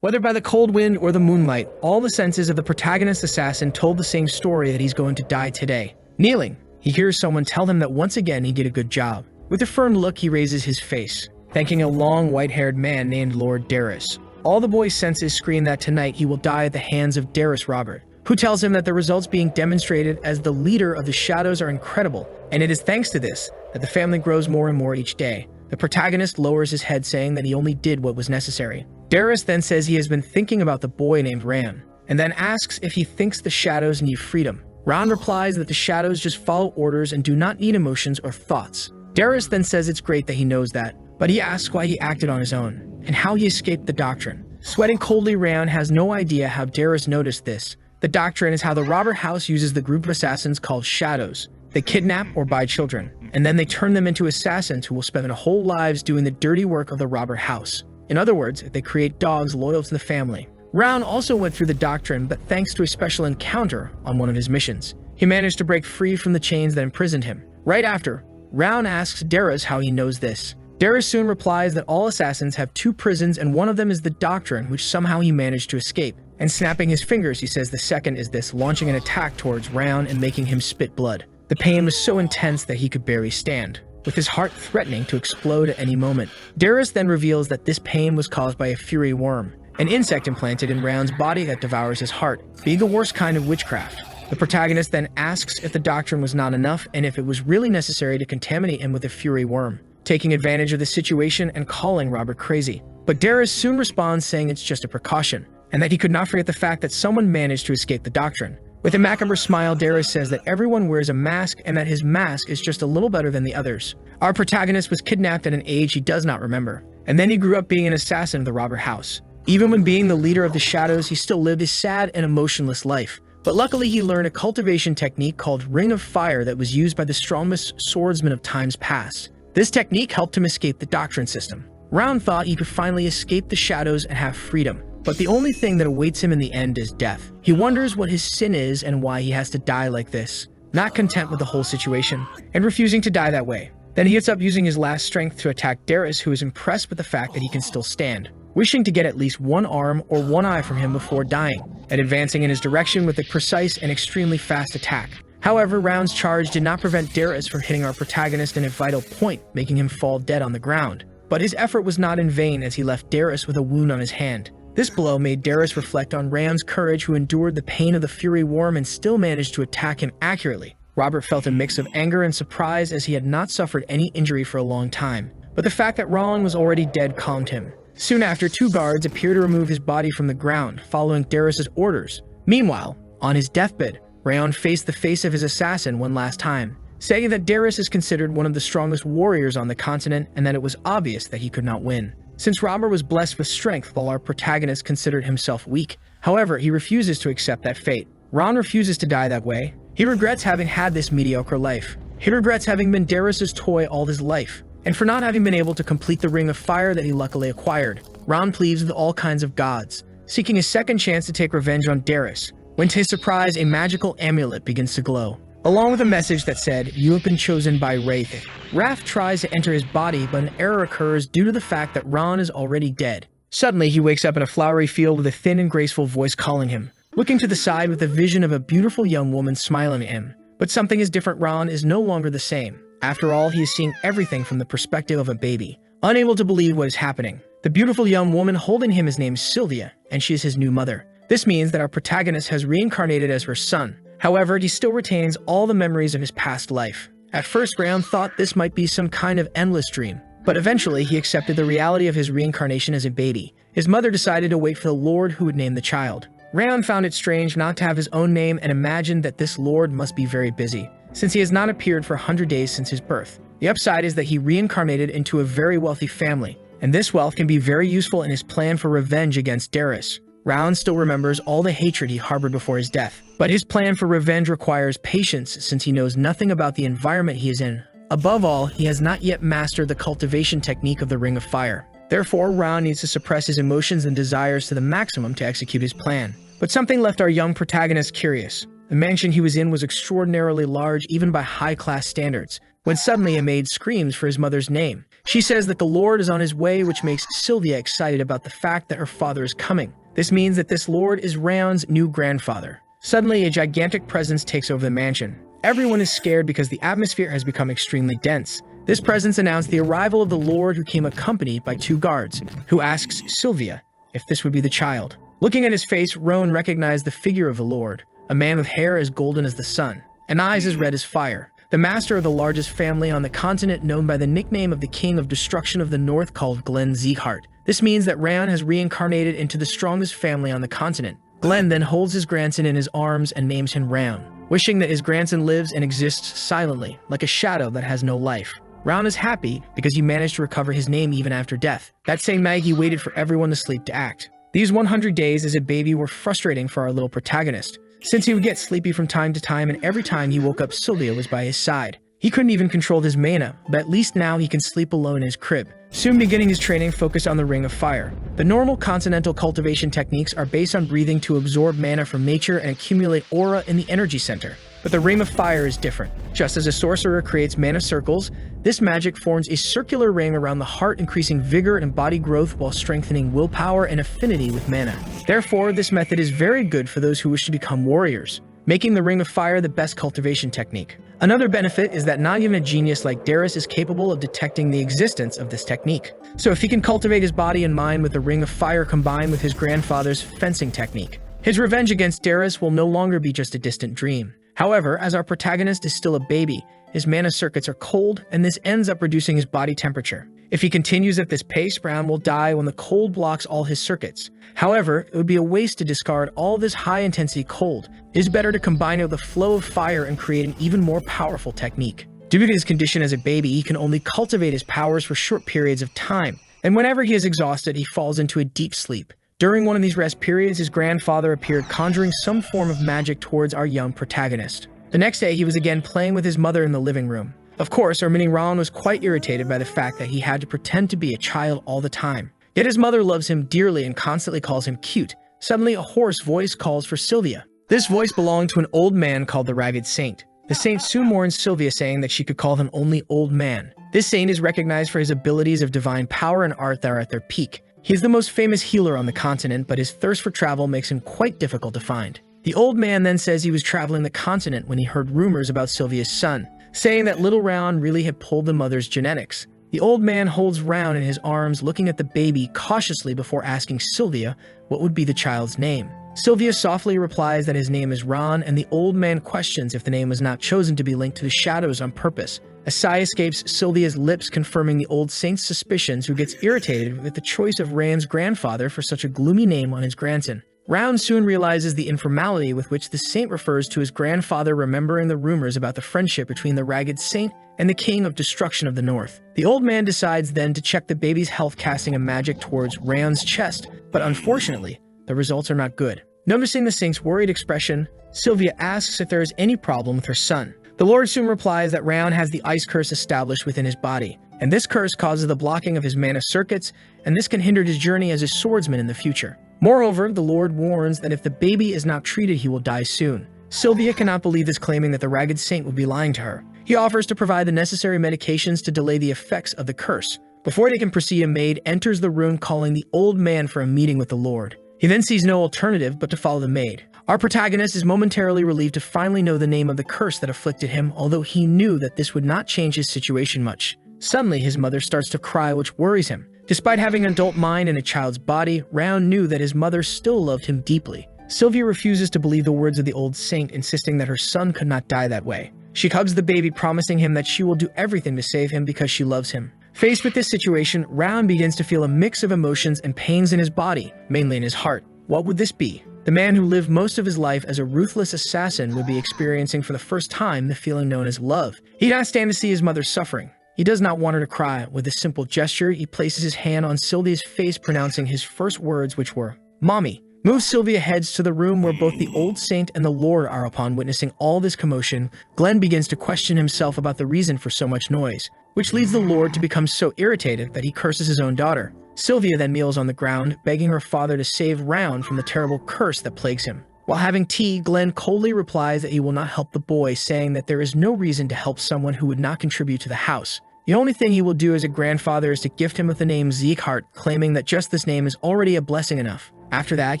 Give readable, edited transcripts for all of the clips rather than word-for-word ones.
Whether by the cold wind or the moonlight, all the senses of the protagonist assassin told the same story that he's going to die today. Kneeling, he hears someone tell him that once again he did a good job. With a firm look, he raises his face, thanking a long, white-haired man named Lord Darris. All the boy's senses scream that tonight he will die at the hands of Darris Robert, who tells him that the results being demonstrated as the leader of the shadows are incredible, and it is thanks to this that the family grows more and more each day. The protagonist lowers his head, saying that he only did what was necessary. Darris then says he has been thinking about the boy named Ran, and then asks if he thinks the shadows need freedom. Ran replies that the shadows just follow orders and do not need emotions or thoughts. Darris then says it's great that he knows that, but he asks why he acted on his own, and how he escaped the doctrine. Sweating coldly, Ran has no idea how Darris noticed this. The doctrine is how the robber house uses the group of assassins called shadows. They kidnap or buy children, and then they turn them into assassins who will spend their whole lives doing the dirty work of the robber house. In other words, they create dogs loyal to the family. Ran also went through the doctrine, but thanks to a special encounter on one of his missions, he managed to break free from the chains that imprisoned him. Right after, Ran asks Darris how he knows this. Darris soon replies that all assassins have two prisons and one of them is the doctrine, which somehow he managed to escape. And snapping his fingers, he says the second is this, launching an attack towards Ran and making him spit blood. The pain was so intense that he could barely stand, with his heart threatening to explode at any moment. Darris then reveals that this pain was caused by a fury worm, an insect implanted in Ran's body that devours his heart, being the worst kind of witchcraft. The protagonist then asks if the doctrine was not enough and if it was really necessary to contaminate him with a fury worm, taking advantage of the situation and calling Robert crazy. But Darris soon responds saying it's just a precaution, and that he could not forget the fact that someone managed to escape the doctrine. With a macabre smile, Darris says that everyone wears a mask and that his mask is just a little better than the others. Our protagonist was kidnapped at an age he does not remember, and then he grew up being an assassin of the robber house. Even when being the leader of the shadows, he still lived a sad and emotionless life. But luckily he learned a cultivation technique called Ring of Fire that was used by the strongest swordsman of times past. This technique helped him escape the doctrine system. Ran thought he could finally escape the shadows and have freedom. But the only thing that awaits him in the end is death. He wonders what his sin is and why he has to die like this, not content with the whole situation, and refusing to die that way. Then he gets up using his last strength to attack Darris, who is impressed with the fact that he can still stand, wishing to get at least one arm or one eye from him before dying, and advancing in his direction with a precise and extremely fast attack. However, Ran's charge did not prevent Darris from hitting our protagonist in a vital point, making him fall dead on the ground. But his effort was not in vain, as he left Darris with a wound on his hand. This blow made Darris reflect on Ran's courage, who endured the pain of the fury worm and still managed to attack him accurately. Robert felt a mix of anger and surprise, as he had not suffered any injury for a long time. But the fact that Ran was already dead calmed him. Soon after, two guards appear to remove his body from the ground, following Darris's orders. Meanwhile, on his deathbed, Ran faced the face of his assassin one last time, saying that Darris is considered one of the strongest warriors on the continent and that it was obvious that he could not win, since Robert was blessed with strength while our protagonist considered himself weak. However, he refuses to accept that fate. Ran refuses to die that way. He regrets having had this mediocre life. He regrets having been Darris's toy all his life, and for not having been able to complete the Ring of Fire that he luckily acquired. Ran pleads with all kinds of gods, seeking a second chance to take revenge on Darris, when to his surprise a magical amulet begins to glow, along with a message that said, "You have been chosen by Wraith." Raph tries to enter his body, but an error occurs due to the fact that Ran is already dead. Suddenly, he wakes up in a flowery field with a thin and graceful voice calling him, looking to the side with a vision of a beautiful young woman smiling at him. But something is different. Ran is no longer the same. After all, he is seeing everything from the perspective of a baby, unable to believe what is happening. The beautiful young woman holding him is named Sylvia, and she is his new mother. This means that our protagonist has reincarnated as her son. However, he still retains all the memories of his past life. At first, Ran thought this might be some kind of endless dream, but eventually he accepted the reality of his reincarnation as a baby. His mother decided to wait for the Lord who would name the child. Ran found it strange not to have his own name and imagined that this Lord must be very busy, since he has not appeared for 100 days since his birth. The upside is that he reincarnated into a very wealthy family, and this wealth can be very useful in his plan for revenge against Darris. Ran still remembers all the hatred he harbored before his death, but his plan for revenge requires patience since he knows nothing about the environment he is in. Above all, he has not yet mastered the cultivation technique of the Ring of Fire. Therefore, Ran needs to suppress his emotions and desires to the maximum to execute his plan. But something left our young protagonist curious. The mansion he was in was extraordinarily large even by high-class standards, when suddenly a maid screams for his mother's name. She says that the Lord is on his way, which makes Sylvia excited about the fact that her father is coming. This means that this Lord is Round's new grandfather. Suddenly, a gigantic presence takes over the mansion. Everyone is scared because the atmosphere has become extremely dense. This presence announced the arrival of the Lord, who came accompanied by 2 guards, who asks Sylvia if this would be the child. Looking at his face, Rowan recognized the figure of the Lord, a man with hair as golden as the sun, and eyes as red as fire. The master of the largest family on the continent, known by the nickname of the King of Destruction of the North, called Glenn Zeeghart. This means that Rowan has reincarnated into the strongest family on the continent. Glenn then holds his grandson in his arms and names him Rowan, wishing that his grandson lives and exists silently, like a shadow that has no life. Rowan is happy because he managed to recover his name even after death. That same night, he waited for everyone to sleep to act. These 100 days as a baby were frustrating for our little protagonist, since he would get sleepy from time to time, and every time he woke up, Sylvia was by his side. He couldn't even control his mana, but at least now he can sleep alone in his crib. Soon beginning his training focused on the Ring of Fire. The normal continental cultivation techniques are based on breathing to absorb mana from nature and accumulate aura in the energy center. But the Ring of Fire is different. Just as a sorcerer creates mana circles, this magic forms a circular ring around the heart, increasing vigor and body growth while strengthening willpower and affinity with mana. Therefore, this method is very good for those who wish to become warriors, making the Ring of Fire the best cultivation technique. Another benefit is that not even a genius like Darius is capable of detecting the existence of this technique. So if he can cultivate his body and mind with the Ring of Fire combined with his grandfather's fencing technique, his revenge against Darius will no longer be just a distant dream. However, as our protagonist is still a baby, his mana circuits are cold, and this ends up reducing his body temperature. If he continues at this pace, Brown will die when the cold blocks all his circuits. However, it would be a waste to discard all this high-intensity cold. It is better to combine it with a flow of fire and create an even more powerful technique. Due to his condition as a baby, he can only cultivate his powers for short periods of time, and whenever he is exhausted, he falls into a deep sleep. During one of these rest periods, his grandfather appeared conjuring some form of magic towards our young protagonist. The next day, he was again playing with his mother in the living room. Of course, our mini Ron was quite irritated by the fact that he had to pretend to be a child all the time. Yet his mother loves him dearly and constantly calls him cute. Suddenly, a hoarse voice calls for Sylvia. This voice belonged to an old man called the Ragged Saint. The saint soon warns Sylvia, saying that she could call him only Old Man. This saint is recognized for his abilities of divine power and art that are at their peak. He is the most famous healer on the continent, but his thirst for travel makes him quite difficult to find. The old man then says he was traveling the continent when he heard rumors about Sylvia's son, saying that little Round really had pulled the mother's genetics. The old man holds Round in his arms, looking at the baby cautiously before asking Sylvia what would be the child's name. Sylvia softly replies that his name is Ron, and the old man questions if the name was not chosen to be linked to the shadows on purpose. A sigh escapes Sylvia's lips, confirming the old saint's suspicions, who gets irritated with the choice of Rand's grandfather for such a gloomy name on his grandson. Round soon realizes the informality with which the saint refers to his grandfather, remembering the rumors about the friendship between the Ragged Saint and the King of Destruction of the North. The old man decides then to check the baby's health, casting a magic towards Round's chest, but unfortunately, the results are not good. Noticing the saint's worried expression, Sylvia asks if there is any problem with her son. The Lord soon replies that Round has the ice curse established within his body, and this curse causes the blocking of his mana circuits, and this can hinder his journey as a swordsman in the future. Moreover, the Lord warns that if the baby is not treated, he will die soon. Sylvia cannot believe this, claiming that the Ragged Saint would be lying to her. He offers to provide the necessary medications to delay the effects of the curse. Before they can proceed, a maid enters the room calling the old man for a meeting with the Lord. He then sees no alternative but to follow the maid. Our protagonist is momentarily relieved to finally know the name of the curse that afflicted him, although he knew that this would not change his situation much. Suddenly, his mother starts to cry, which worries him. Despite having an adult mind and a child's body, Round knew that his mother still loved him deeply. Sylvia refuses to believe the words of the old saint, insisting that her son could not die that way. She hugs the baby, promising him that she will do everything to save him because she loves him. Faced with this situation, Round begins to feel a mix of emotions and pains in his body, mainly in his heart. What would this be? The man who lived most of his life as a ruthless assassin would be experiencing for the first time the feeling known as love. He cannot stand to see his mother suffering. He does not want her to cry. With a simple gesture, he places his hand on Sylvia's face, pronouncing his first words, which were, "Mommy." Sylvia heads to the room where both the old saint and the Lord are. Upon witnessing all this commotion, Glenn begins to question himself about the reason for so much noise, which leads the Lord to become so irritated that he curses his own daughter. Sylvia then kneels on the ground, begging her father to save Round from the terrible curse that plagues him. While having tea, Glenn coldly replies that he will not help the boy, saying that there is no reason to help someone who would not contribute to the house. The only thing he will do as a grandfather is to gift him with the name Zekeheart, claiming that just this name is already a blessing enough. After that,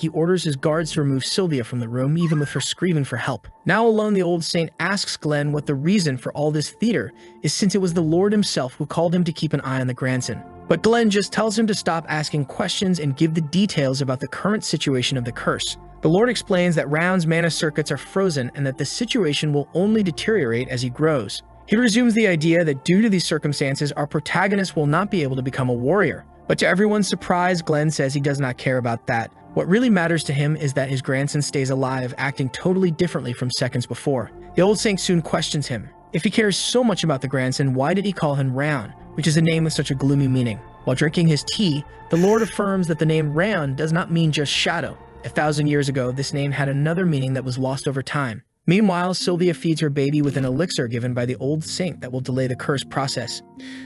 he orders his guards to remove Sylvia from the room, even with her screaming for help. Now alone, the old saint asks Glenn what the reason for all this theater is, since it was the Lord himself who called him to keep an eye on the grandson. But Glenn just tells him to stop asking questions and give the details about the current situation of the curse. The Lord explains that Round's mana circuits are frozen and that the situation will only deteriorate as he grows. He resumes the idea that due to these circumstances, our protagonist will not be able to become a warrior. But to everyone's surprise, Glenn says he does not care about that. What really matters to him is that his grandson stays alive, acting totally differently from seconds before. The old saint soon questions him. If he cares so much about the grandson, why did he call him Round, which is a name with such a gloomy meaning? While drinking his tea, the Lord affirms that the name Round does not mean just shadow. 1,000 years ago, this name had another meaning that was lost over time. Meanwhile, Sylvia feeds her baby with an elixir given by the old saint that will delay the curse process.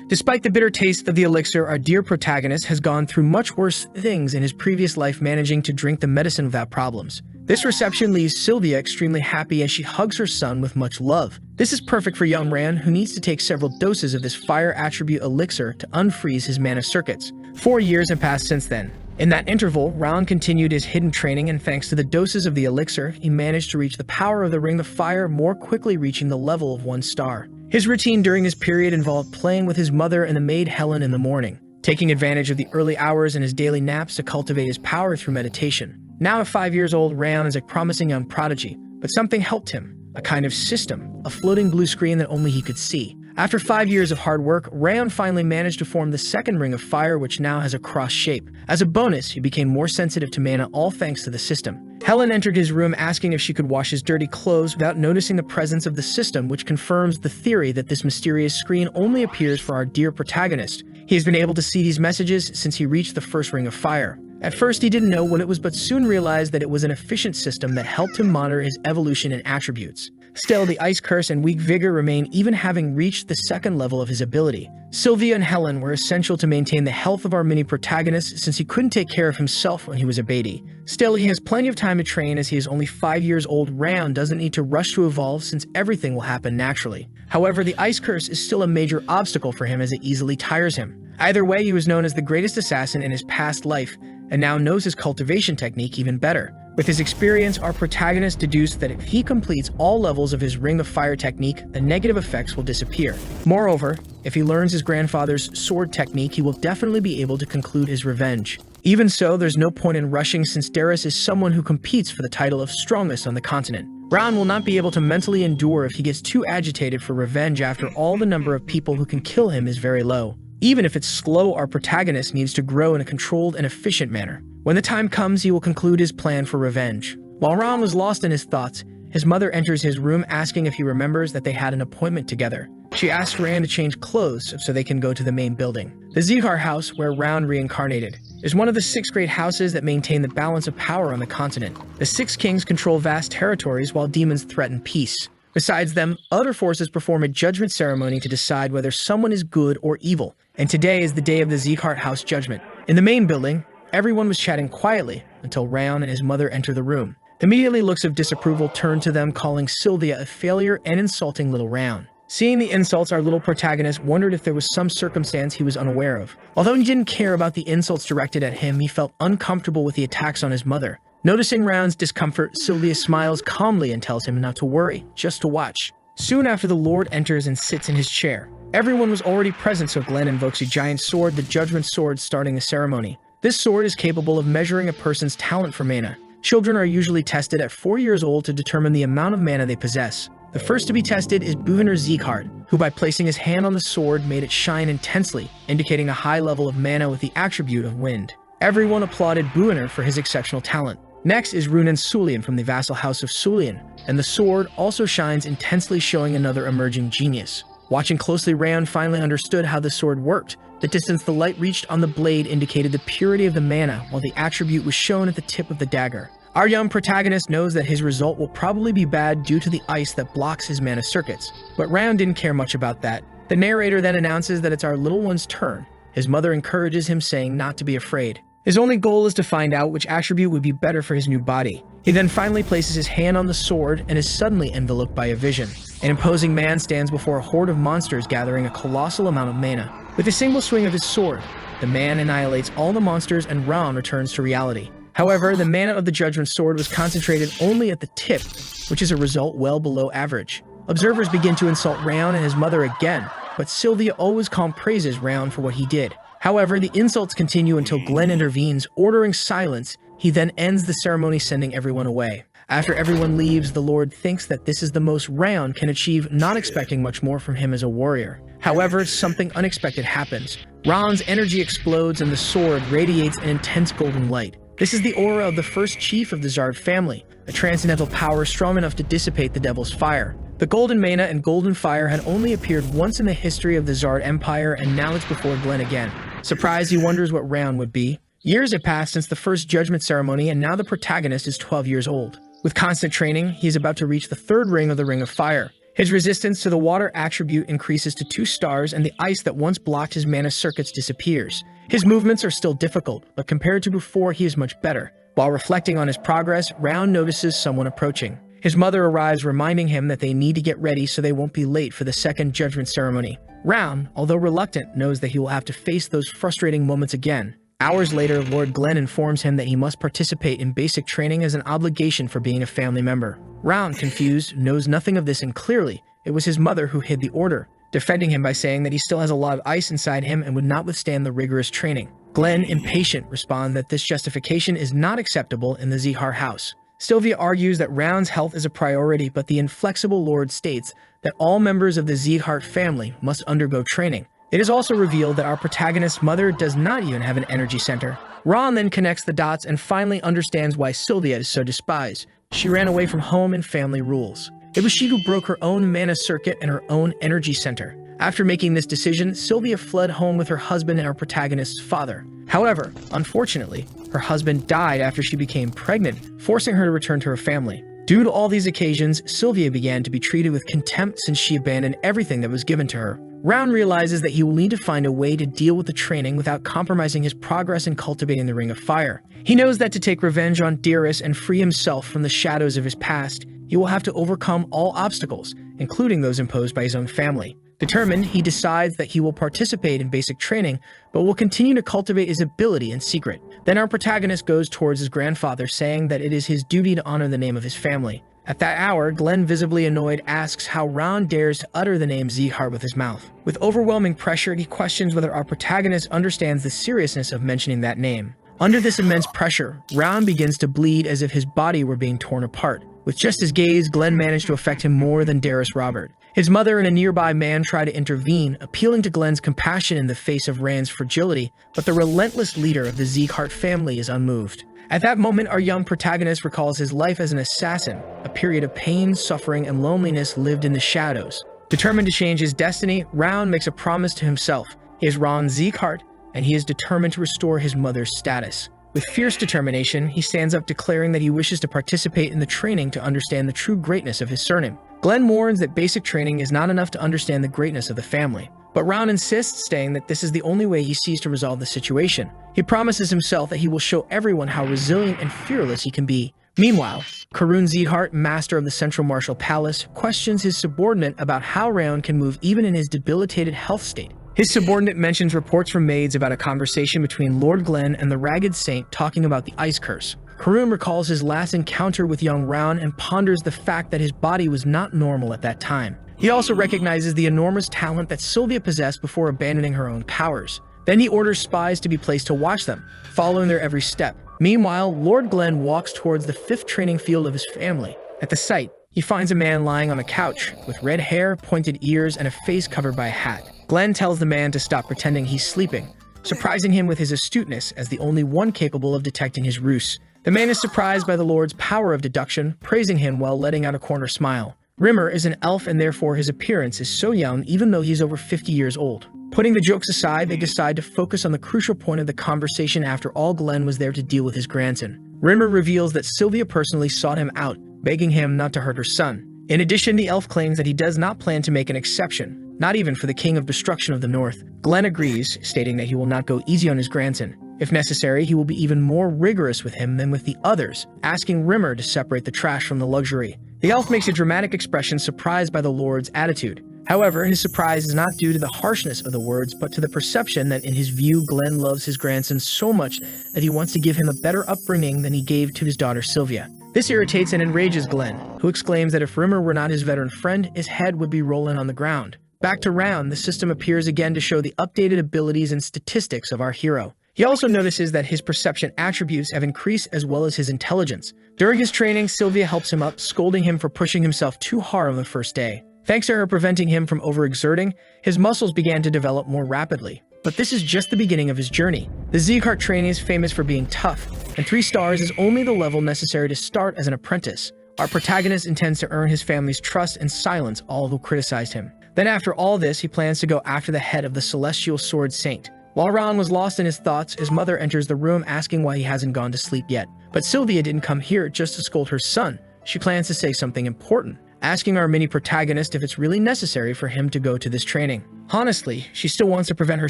Despite the bitter taste of the elixir, our dear protagonist has gone through much worse things in his previous life, managing to drink the medicine without problems. This reception leaves Sylvia extremely happy as she hugs her son with much love. This is perfect for young Rand, who needs to take several doses of this fire attribute elixir to unfreeze his mana circuits. 4 years have passed since then. In that interval, Round continued his hidden training, and thanks to the doses of the elixir, he managed to reach the power of the Ring of Fire, more quickly reaching the level of 1 star. His routine during this period involved playing with his mother and the maid Helen in the morning, taking advantage of the early hours and his daily naps to cultivate his power through meditation. Now at 5 years old, Round is a promising young prodigy, but something helped him, a kind of system, a floating blue screen that only he could see. After 5 years of hard work, Round finally managed to form the second Ring of Fire, which now has a cross shape. As a bonus, he became more sensitive to mana, all thanks to the system. Helen entered his room asking if she could wash his dirty clothes without noticing the presence of the system, which confirms the theory that this mysterious screen only appears for our dear protagonist. He has been able to see these messages since he reached the first Ring of Fire. At first, he didn't know what it was, but soon realized that it was an efficient system that helped him monitor his evolution and attributes. Still, the Ice Curse and Weak Vigor remain, even having reached the second level of his ability. Sylvia and Helen were essential to maintain the health of our mini-protagonist, since he couldn't take care of himself when he was a baby. Still, he has plenty of time to train, as he is only 5 years old. Round doesn't need to rush to evolve, since everything will happen naturally. However, the Ice Curse is still a major obstacle for him, as it easily tires him. Either way, he was known as the greatest assassin in his past life, and now knows his cultivation technique even better. With his experience, our protagonist deduced that if he completes all levels of his Ring of Fire technique, the negative effects will disappear. Moreover, if he learns his grandfather's sword technique, he will definitely be able to conclude his revenge. Even so, there's no point in rushing, since Darius is someone who competes for the title of strongest on the continent. Round will not be able to mentally endure if he gets too agitated for revenge, after all the number of people who can kill him is very low. Even if it's slow, our protagonist needs to grow in a controlled and efficient manner. When the time comes, he will conclude his plan for revenge. While Ron was lost in his thoughts, his mother enters his room asking if he remembers that they had an appointment together. She asks Rand to change clothes so they can go to the main building. The Zegar house, where Round reincarnated, is one of the 6 great houses that maintain the balance of power on the continent. The 6 kings control vast territories while demons threaten peace. Besides them, other forces perform a judgment ceremony to decide whether someone is good or evil, and today is the day of the Zegar house judgment. In the main building, everyone was chatting quietly until Round and his mother enter the room. Immediately, looks of disapproval turned to them, calling Sylvia a failure and insulting little Round. Seeing the insults, our little protagonist wondered if there was some circumstance he was unaware of. Although he didn't care about the insults directed at him, he felt uncomfortable with the attacks on his mother. Noticing Round's discomfort, Sylvia smiles calmly and tells him not to worry, just to watch. Soon after, the Lord enters and sits in his chair. Everyone was already present, so Glenn invokes a giant sword, the Judgment Sword, starting the ceremony. This sword is capable of measuring a person's talent for mana. Children are usually tested at 4 years old to determine the amount of mana they possess. The first to be tested is Buhner Zeekhard, who by placing his hand on the sword made it shine intensely, indicating a high level of mana with the attribute of wind. Everyone applauded Buhner for his exceptional talent. Next is Runan Sulian from the vassal house of Sulian, and the sword also shines intensely, showing another emerging genius. Watching closely, Round finally understood how the sword worked. The distance the light reached on the blade indicated the purity of the mana, while the attribute was shown at the tip of the dagger. Our young protagonist knows that his result will probably be bad due to the ice that blocks his mana circuits, but Round didn't care much about that. The narrator then announces that it's our little one's turn. His mother encourages him, saying not to be afraid. His only goal is to find out which attribute would be better for his new body. He then finally places his hand on the sword and is suddenly enveloped by a vision. An imposing man stands before a horde of monsters gathering a colossal amount of mana. With a single swing of his sword, the man annihilates all the monsters and Ran returns to reality. However, the mana of the Judgment Sword was concentrated only at the tip, which is a result well below average. Observers begin to insult Ran and his mother again, but Sylvia always calm praises Ran for what he did. However, the insults continue until Glenn intervenes, ordering silence. He then ends the ceremony, sending everyone away. After everyone leaves, the Lord thinks that this is the most Ran can achieve, not expecting much more from him as a warrior. However, something unexpected happens. Ran's energy explodes and the sword radiates an intense golden light. This is the aura of the first chief of the Zard family, a transcendental power strong enough to dissipate the devil's fire. The golden mana and golden fire had only appeared once in the history of the Zard Empire, and now it's before Glenn again. Surprised, he wonders what Ran would be. Years have passed since the first judgment ceremony, and now the protagonist is 12 years old. With constant training, he is about to reach the third ring of the Ring of Fire. His resistance to the water attribute increases to 2 stars, and the ice that once blocked his mana circuits disappears. His movements are still difficult, but compared to before, he is much better. While reflecting on his progress, Ran notices someone approaching. His mother arrives, reminding him that they need to get ready so they won't be late for the second judgment ceremony. Ran, although reluctant, knows that he will have to face those frustrating moments again. Hours later, Lord Glenn informs him that he must participate in basic training as an obligation for being a family member. Ran, confused, knows nothing of this, and clearly, it was his mother who hid the order, defending him by saying that he still has a lot of ice inside him and would not withstand the rigorous training. Glenn, impatient, responds that this justification is not acceptable in the Zihar house. Sylvia argues that Ran's health is a priority, but the inflexible Lord states that all members of the Zihar family must undergo training. It is also revealed that our protagonist's mother does not even have an energy center. Ran then connects the dots and finally understands why Sylvia is so despised. She ran away from home and family rules. It was she who broke her own mana circuit and her own energy center. After making this decision, Sylvia fled home with her husband and our protagonist's father. However, unfortunately, her husband died after she became pregnant, forcing her to return to her family. Due to all these occasions, Sylvia began to be treated with contempt since she abandoned everything that was given to her. Ran realizes that he will need to find a way to deal with the training without compromising his progress in cultivating the Ring of Fire. He knows that to take revenge on Dearest and free himself from the shadows of his past, he will have to overcome all obstacles, including those imposed by his own family. Determined, he decides that he will participate in basic training, but will continue to cultivate his ability in secret. Then our protagonist goes towards his grandfather, saying that it is his duty to honor the name of his family. At that hour, Glenn, visibly annoyed, asks how Ran dares to utter the name Zihar with his mouth. With overwhelming pressure, he questions whether our protagonist understands the seriousness of mentioning that name. Under this immense pressure, Ran begins to bleed as if his body were being torn apart. With just his gaze, Glenn managed to affect him more than Darius Robert. His mother and a nearby man try to intervene, appealing to Glenn's compassion in the face of Ran's fragility, but the relentless leader of the Zieghart family is unmoved. At that moment, our young protagonist recalls his life as an assassin, a period of pain, suffering, and loneliness lived in the shadows. Determined to change his destiny, Ran makes a promise to himself. He is Ran Zieghart, and he is determined to restore his mother's status. With fierce determination, he stands up, declaring that he wishes to participate in the training to understand the true greatness of his surname. Glenn warns that basic training is not enough to understand the greatness of the family, but Ran insists, saying that this is the only way he sees to resolve the situation. He promises himself that he will show everyone how resilient and fearless he can be. Meanwhile, Karun Zieghart, master of the Central Martial Palace, questions his subordinate about how Ran can move even in his debilitated health state. His subordinate mentions reports from maids about a conversation between Lord Glenn and the Ragged Saint talking about the Ice Curse. Karun recalls his last encounter with young Ran and ponders the fact that his body was not normal at that time. He also recognizes the enormous talent that Sylvia possessed before abandoning her own powers. Then he orders spies to be placed to watch them, following their every step. Meanwhile, Lord Glenn walks towards the 5th training field of his family. At the site, he finds a man lying on a couch, with red hair, pointed ears, and a face covered by a hat. Glenn tells the man to stop pretending he's sleeping, surprising him with his astuteness as the only one capable of detecting his ruse. The man is surprised by the Lord's power of deduction, praising him while letting out a corner smile. Rimmer is an elf, and therefore his appearance is so young even though he's over 50 years old. Putting the jokes aside, they decide to focus on the crucial point of the conversation. After all, Glenn was there to deal with his grandson. Rimmer reveals that Sylvia personally sought him out, begging him not to hurt her son. In addition, the elf claims that he does not plan to make an exception, not even for the King of Destruction of the North. Glenn agrees, stating that he will not go easy on his grandson. If necessary, he will be even more rigorous with him than with the others, asking Rimmer to separate the trash from the luxury. The elf makes a dramatic expression surprised by the Lord's attitude. However, his surprise is not due to the harshness of the words, but to the perception that in his view, Glenn loves his grandson so much that he wants to give him a better upbringing than he gave to his daughter Sylvia. This irritates and enrages Glenn, who exclaims that if Rimmer were not his veteran friend, his head would be rolling on the ground. Back to Round, the system appears again to show the updated abilities and statistics of our hero. He also notices that his perception attributes have increased as well as his intelligence. During his training, Sylvia helps him up, scolding him for pushing himself too hard on the first day. Thanks to her preventing him from overexerting, his muscles began to develop more rapidly. But this is just the beginning of his journey. The Zeekhart training is famous for being tough, and 3 stars is only the level necessary to start as an apprentice. Our protagonist intends to earn his family's trust and silence all who criticized him. Then after all this, he plans to go after the head of the Celestial Sword Saint. While Ron was lost in his thoughts, his mother enters the room asking why he hasn't gone to sleep yet. But Sylvia didn't come here just to scold her son. She plans to say something important, asking our mini protagonist if it's really necessary for him to go to this training. Honestly, she still wants to prevent her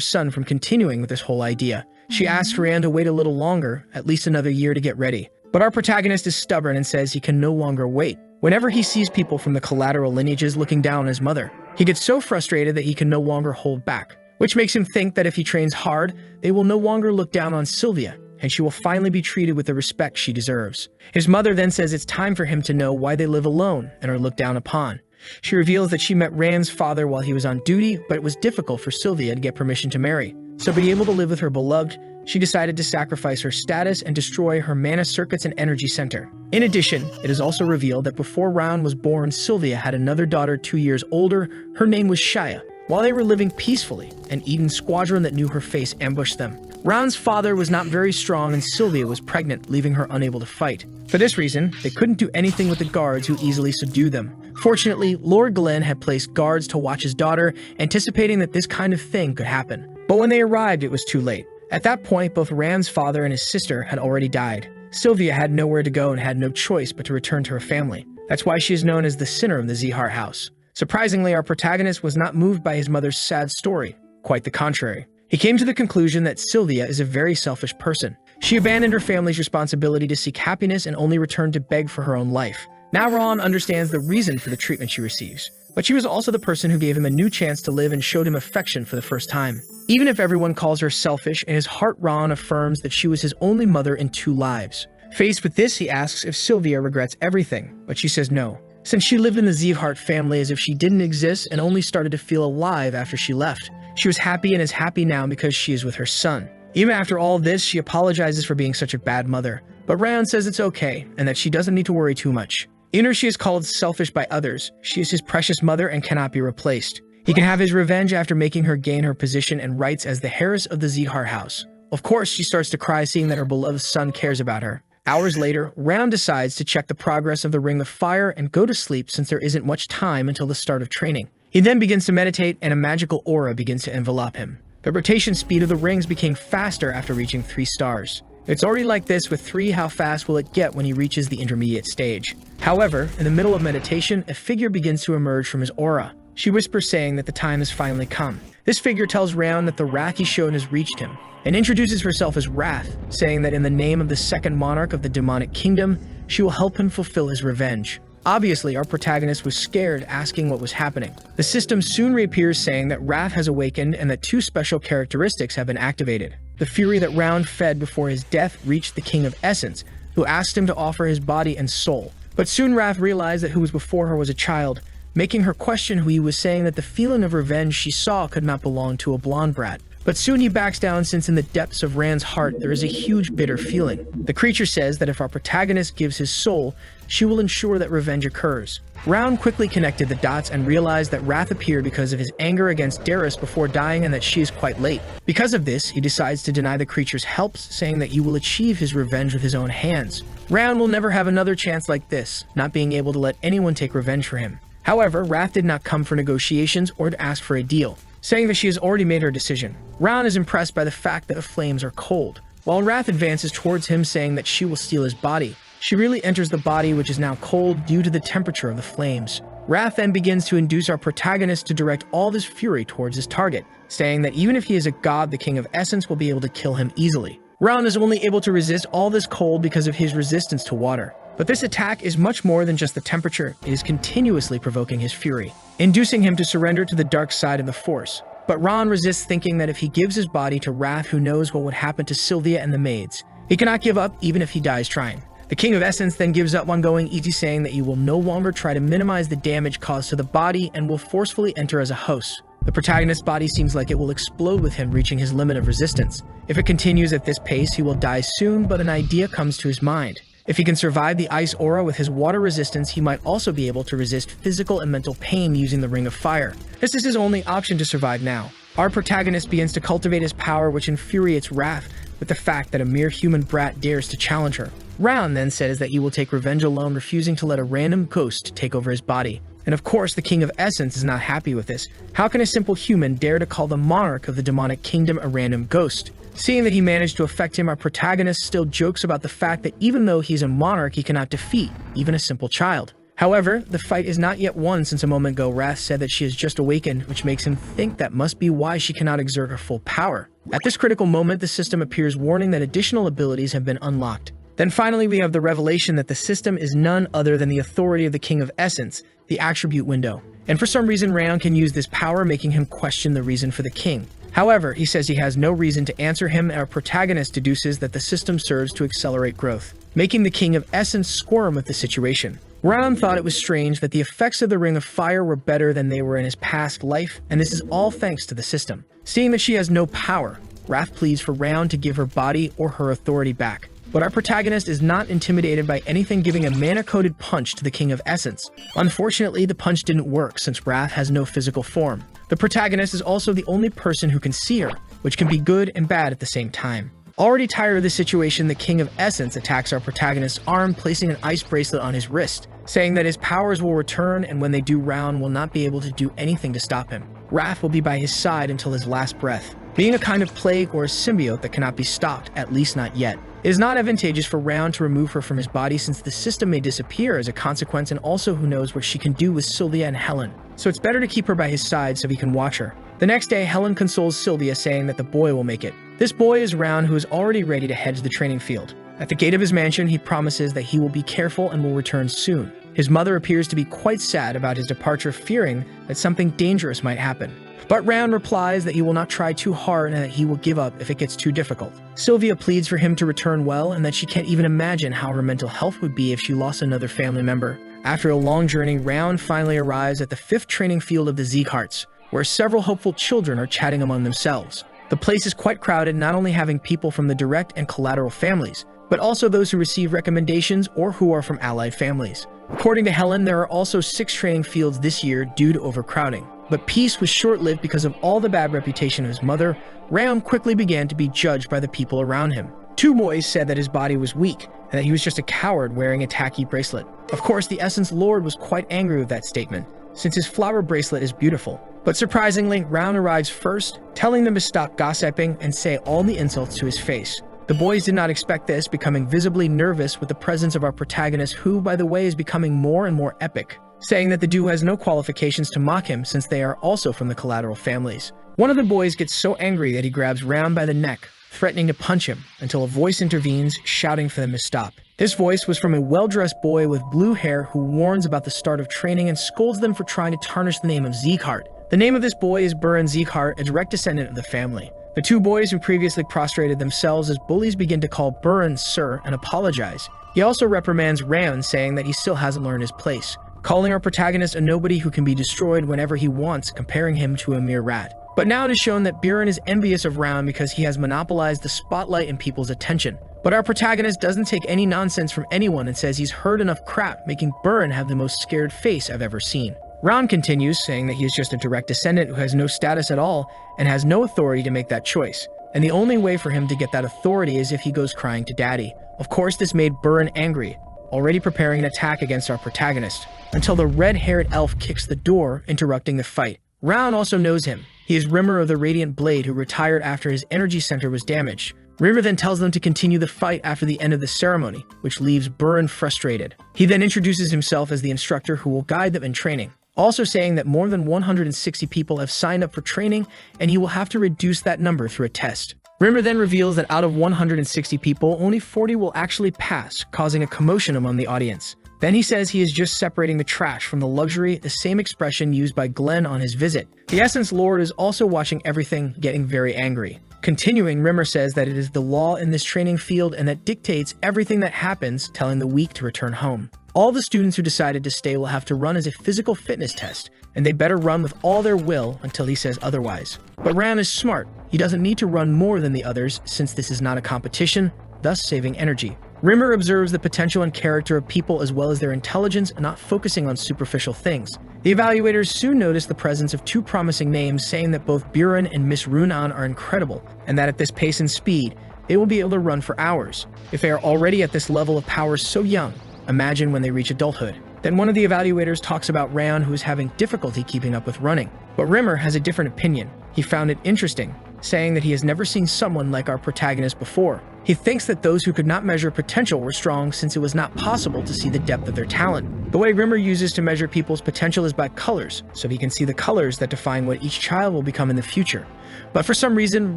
son from continuing with this whole idea. She asks Rand to wait a little longer, at least another year to get ready. But our protagonist is stubborn and says he can no longer wait. Whenever he sees people from the collateral lineages looking down on his mother, he gets so frustrated that he can no longer hold back, which makes him think that if he trains hard, they will no longer look down on Sylvia, and she will finally be treated with the respect she deserves. His mother then says it's time for him to know why they live alone and are looked down upon. She reveals that she met Rand's father while he was on duty, but it was difficult for Sylvia to get permission to marry. So being able to live with her beloved, she decided to sacrifice her status and destroy her mana circuits and energy center. In addition, it is also revealed that before Round was born, Sylvia had another daughter 2 years older. Her name was Shia. While they were living peacefully, an Eden squadron that knew her face ambushed them. Round's father was not very strong and Sylvia was pregnant, leaving her unable to fight. For this reason, they couldn't do anything with the guards who easily subdued them. Fortunately, Lord Glenn had placed guards to watch his daughter, anticipating that this kind of thing could happen. But when they arrived, it was too late. At that point, both Rand's father and his sister had already died. Sylvia had nowhere to go and had no choice but to return to her family. That's why she is known as the sinner of the Zeekhart house. Surprisingly, our protagonist was not moved by his mother's sad story. Quite the contrary. He came to the conclusion that Sylvia is a very selfish person. She abandoned her family's responsibility to seek happiness and only returned to beg for her own life. Now Ron understands the reason for the treatment she receives, but she was also the person who gave him a new chance to live and showed him affection for the first time. Even if everyone calls her selfish, in his heart Ron affirms that she was his only mother in 2 lives. Faced with this, he asks if Sylvia regrets everything, but she says no, since she lived in the Zeekhart family as if she didn't exist and only started to feel alive after she left. She was happy and is happy now because she is with her son. Even after all this, she apologizes for being such a bad mother, but Rand says it's okay and that she doesn't need to worry too much. Even if she is called selfish by others, she is his precious mother and cannot be replaced. He can have his revenge after making her gain her position and rights as the heiress of the Zeekhart house. Of course, she starts to cry seeing that her beloved son cares about her. Hours later, Round decides to check the progress of the Ring of Fire and go to sleep since there isn't much time until the start of training. He then begins to meditate and a magical aura begins to envelop him. The rotation speed of the rings became faster after reaching 3 stars. It's already like this with 3, how fast will it get when he reaches the intermediate stage? However, in the middle of meditation, a figure begins to emerge from his aura. She whispers saying that the time has finally come. This figure tells Round that the wrath he's shown has reached him, and introduces herself as Wrath, saying that in the name of the second monarch of the demonic kingdom, she will help him fulfill his revenge. Obviously, our protagonist was scared, asking what was happening. The system soon reappears saying that Wrath has awakened and that 2 special characteristics have been activated. The fury that Round fed before his death reached the King of Essence, who asked him to offer his body and soul. But soon Wrath realized that who was before her was a child, making her question who he was, saying that the feeling of revenge she saw could not belong to a blonde brat. But soon he backs down since in the depths of Rand's heart there is a huge bitter feeling. The creature says that if our protagonist gives his soul, she will ensure that revenge occurs. Round quickly connected the dots and realized that Wrath appeared because of his anger against Darius before dying and that she is quite late. Because of this, he decides to deny the creature's help, saying that he will achieve his revenge with his own hands. Round will never have another chance like this, not being able to let anyone take revenge for him. However, Wrath did not come for negotiations or to ask for a deal, saying that she has already made her decision. Round is impressed by the fact that the flames are cold, while Wrath advances towards him saying that she will steal his body. She really enters the body, which is now cold due to the temperature of the flames. Wrath then begins to induce our protagonist to direct all this fury towards his target, saying that even if he is a god, the King of Essence will be able to kill him easily. Round is only able to resist all this cold because of his resistance to water. But this attack is much more than just the temperature. It is continuously provoking his fury, inducing him to surrender to the dark side of the Force. But Ron resists, thinking that if he gives his body to Wrath, who knows what would happen to Sylvia and the maids. He cannot give up even if he dies trying. The King of Essence then gives up on going easy, saying that he will no longer try to minimize the damage caused to the body and will forcefully enter as a host. The protagonist's body seems like it will explode with him reaching his limit of resistance. If it continues at this pace, he will die soon, but an idea comes to his mind. If he can survive the ice aura with his water resistance, he might also be able to resist physical and mental pain using the Ring of Fire. This is his only option to survive now. Our protagonist begins to cultivate his power, which infuriates Wrath with the fact that a mere human brat dares to challenge her. Round then says that he will take revenge alone, refusing to let a random ghost take over his body. And of course, the King of Essence is not happy with this. How can a simple human dare to call the monarch of the demonic kingdom a random ghost? Seeing that he managed to affect him, our protagonist still jokes about the fact that even though he's a monarch, he cannot defeat even a simple child. However, the fight is not yet won, since a moment ago Wrath said that she has just awakened, which makes him think that must be why she cannot exert her full power. At this critical moment, the system appears, warning that additional abilities have been unlocked. Then finally, we have the revelation that the system is none other than the authority of the King of Essence, the attribute window. And for some reason, Raon can use this power, making him question the reason for the king. However, he says he has no reason to answer him, and our protagonist deduces that the system serves to accelerate growth, making the King of Essence squirm with the situation. Raon thought it was strange that the effects of the Ring of Fire were better than they were in his past life, and this is all thanks to the system. Seeing that she has no power, Wrath pleads for Raon to give her body or her authority back. But our protagonist is not intimidated by anything, giving a mana-coded punch to the King of Essence. Unfortunately, the punch didn't work since Wrath has no physical form. The protagonist is also the only person who can see her, which can be good and bad at the same time. Already tired of the situation, the King of Essence attacks our protagonist's arm, placing an ice bracelet on his wrist, saying that his powers will return, and when they do, Round will not be able to do anything to stop him. Wrath will be by his side until his last breath, being a kind of plague or a symbiote that cannot be stopped, at least not yet. It is not advantageous for Round to remove her from his body, since the system may disappear as a consequence, and also who knows what she can do with Sylvia and Helen. So it's better to keep her by his side so he can watch her. The next day, Helen consoles Sylvia, saying that the boy will make it. This boy is Round, who is already ready to head to the training field. At the gate of his mansion, he promises that he will be careful and will return soon. His mother appears to be quite sad about his departure, fearing that something dangerous might happen. But Round replies that he will not try too hard and that he will give up if it gets too difficult. Sylvia pleads for him to return well, and that she can't even imagine how her mental health would be if she lost another family member. After a long journey, Round finally arrives at the 5th training field of the Zeekharts, where several hopeful children are chatting among themselves. The place is quite crowded, not only having people from the direct and collateral families, but also those who receive recommendations or who are from allied families. According to Helen, there are also 6 training fields this year due to overcrowding. But peace was short-lived because of all the bad reputation of his mother. Raon quickly began to be judged by the people around him. 2 boys said that his body was weak, and that he was just a coward wearing a tacky bracelet. Of course, the Essence Lord was quite angry with that statement, since his flower bracelet is beautiful. But surprisingly, Raon arrives first, telling them to stop gossiping and say all the insults to his face. The boys did not expect this, becoming visibly nervous with the presence of our protagonist, who, by the way, is becoming more and more epic, saying that the duo has no qualifications to mock him since they are also from the collateral families. One of the boys gets so angry that he grabs Round by the neck, threatening to punch him, until a voice intervenes, shouting for them to stop. This voice was from a well-dressed boy with blue hair who warns about the start of training and scolds them for trying to tarnish the name of Zeekhart. The name of this boy is Buren Zeekhart, a direct descendant of the family. The 2 boys who previously prostrated themselves as bullies begin to call Buren sir and apologize. He also reprimands Raon, saying that he still hasn't learned his place, calling our protagonist a nobody who can be destroyed whenever he wants, comparing him to a mere rat. But now it is shown that Buren is envious of Round because he has monopolized the spotlight and people's attention. But our protagonist doesn't take any nonsense from anyone and says he's heard enough crap, making Buren have the most scared face I've ever seen. Round continues, saying that he is just a direct descendant who has no status at all and has no authority to make that choice. And the only way for him to get that authority is if he goes crying to Daddy. Of course, this made Buren angry, already preparing an attack against our protagonist, until the red-haired elf kicks the door, interrupting the fight. Round also knows him. He is Rimmer of the Radiant Blade, who retired after his energy center was damaged. Rimmer then tells them to continue the fight after the end of the ceremony, which leaves Buren frustrated. He then introduces himself as the instructor who will guide them in training, also saying that more than 160 people have signed up for training and he will have to reduce that number through a test. Rimmer then reveals that out of 160 people, only 40 will actually pass, causing a commotion among the audience. Then he says he is just separating the trash from the luxury, the same expression used by Glenn on his visit. The Essence Lord is also watching everything, getting very angry. Continuing, Rimmer says that it is the law in this training field and that dictates everything that happens, telling the weak to return home. All the students who decided to stay will have to run as a physical fitness test, and they better run with all their will until he says otherwise. But Ran is smart. He doesn't need to run more than the others since this is not a competition, thus saving energy. Rimmer observes the potential and character of people as well as their intelligence, not focusing on superficial things. The evaluators soon notice the presence of two promising names, saying that both Buren and Miss Runan are incredible, and that at this pace and speed, they will be able to run for hours. If they are already at this level of power so young, imagine when they reach adulthood. Then one of the evaluators talks about Rayon, who is having difficulty keeping up with running. But Rimmer has a different opinion. He found it interesting, saying that he has never seen someone like our protagonist before. He thinks that those who could not measure potential were strong since it was not possible to see the depth of their talent. The way Rimmer uses to measure people's potential is by colors, so he can see the colors that define what each child will become in the future. But for some reason,